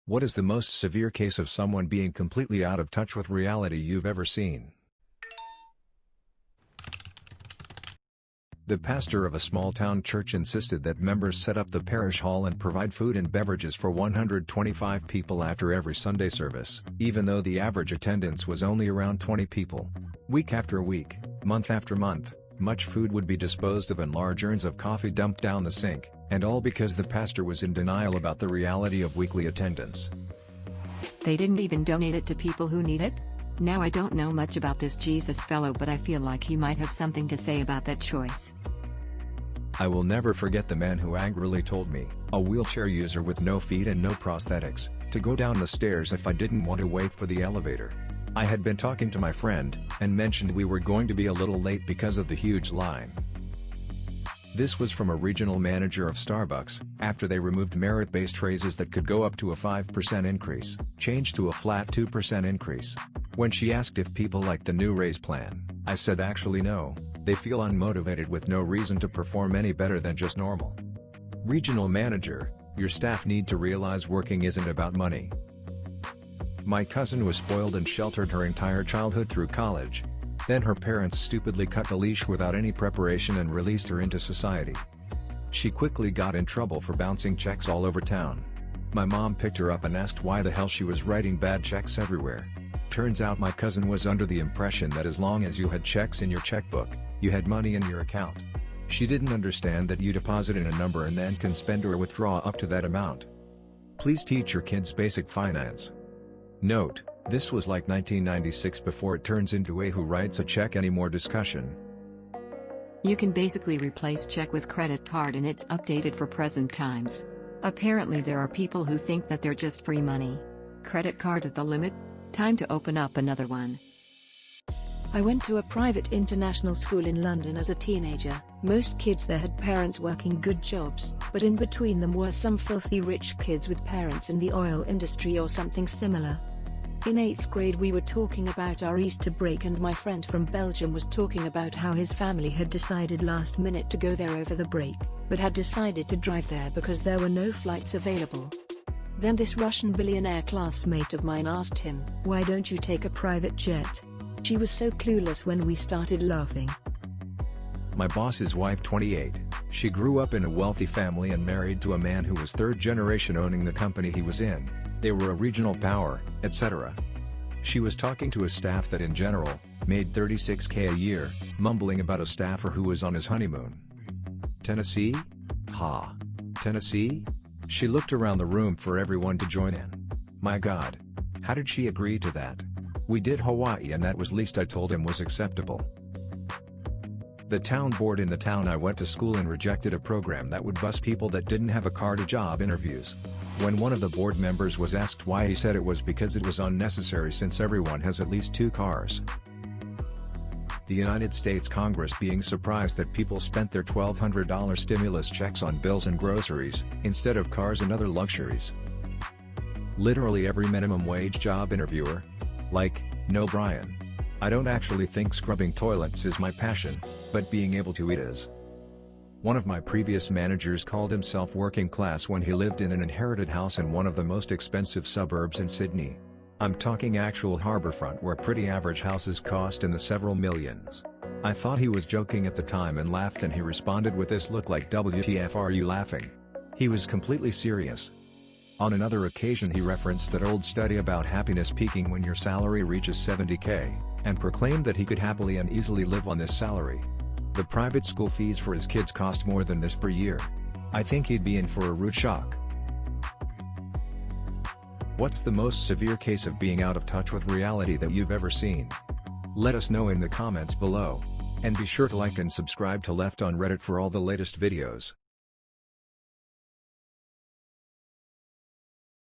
What is the most severe case of someone being completely out of touch with reality you've ever seen? The pastor of a small-town church insisted that members set up the parish hall and provide food and beverages for 125 people after every Sunday service, even though the average attendance was only around 20 people. Week after week, month after month, much food would be disposed of and large urns of coffee dumped down the sink, and all because the pastor was in denial about the reality of weekly attendance. They didn't even donate it to people who need it? Now I don't know much about this Jesus fellow, but I feel like he might have something to say about that choice. I will never forget the man who angrily told me, a wheelchair user with no feet and no prosthetics, to go down the stairs if I didn't want to wait for the elevator. I had been talking to my friend, and mentioned we were going to be a little late because of the huge line. This was from a regional manager of Starbucks, after they removed merit-based raises that could go up to a 5% increase, changed to a flat 2% increase. When she asked if people like the new raise plan, I said actually no, they feel unmotivated with no reason to perform any better than just normal. Regional manager, your staff need to realize working isn't about money. My cousin was spoiled and sheltered her entire childhood through college. Then her parents stupidly cut the leash without any preparation and released her into society. She quickly got in trouble for bouncing checks all over town. My mom picked her up and asked why the hell she was writing bad checks everywhere. Turns out my cousin was under the impression that as long as you had checks in your checkbook, you had money in your account. She didn't understand that you deposit in a number and then can spend or withdraw up to that amount. Please teach your kids basic finance. Note, this was like 1996 before it turns into a who writes a check anymore discussion. You can basically replace check with credit card and it's updated for present times. Apparently there are people who think that they're just free money. Credit card at the limit? Time to open up another one. I went to a private international school in London as a teenager. Most kids there had parents working good jobs, but in between them were some filthy rich kids with parents in the oil industry or something similar. In 8th grade we were talking about our Easter break and my friend from Belgium was talking about how his family had decided last minute to go there over the break, but had decided to drive there because there were no flights available. Then this Russian billionaire classmate of mine asked him, "Why don't you take a private jet?" She was so clueless when we started laughing. My boss's wife 28, she grew up in a wealthy family and married to a man who was third generation owning the company he was in. They were a regional power, etc. She was talking to a staff that in general, made $36K a year, mumbling about a staffer who was on his honeymoon. Tennessee? Ha! Tennessee? She looked around the room for everyone to join in. My God! How did she agree to that? We did Hawaii and that was least I told him was acceptable. The town board in the town I went to school in rejected a program that would bus people that didn't have a car to job interviews. When one of the board members was asked why, he said it was because it was unnecessary since everyone has at least 2 cars. The United States Congress being surprised that people spent their $1,200 stimulus checks on bills and groceries, instead of cars and other luxuries. Literally every minimum wage job interviewer. Like, no Brian. I don't actually think scrubbing toilets is my passion, but being able to eat is. One of my previous managers called himself working class when he lived in an inherited house in one of the most expensive suburbs in Sydney. I'm talking actual harbourfront where pretty average houses cost in the several millions. I thought he was joking at the time and laughed, and he responded with this look like, "WTF are you laughing?" He was completely serious. On another occasion he referenced that old study about happiness peaking when your salary reaches 70K, and proclaimed that he could happily and easily live on this salary. The private school fees for his kids cost more than this per year. I think he'd be in for a rude shock. What's the most severe case of being out of touch with reality that you've ever seen? Let us know in the comments below. And be sure to like and subscribe to Left on Reddit for all the latest videos.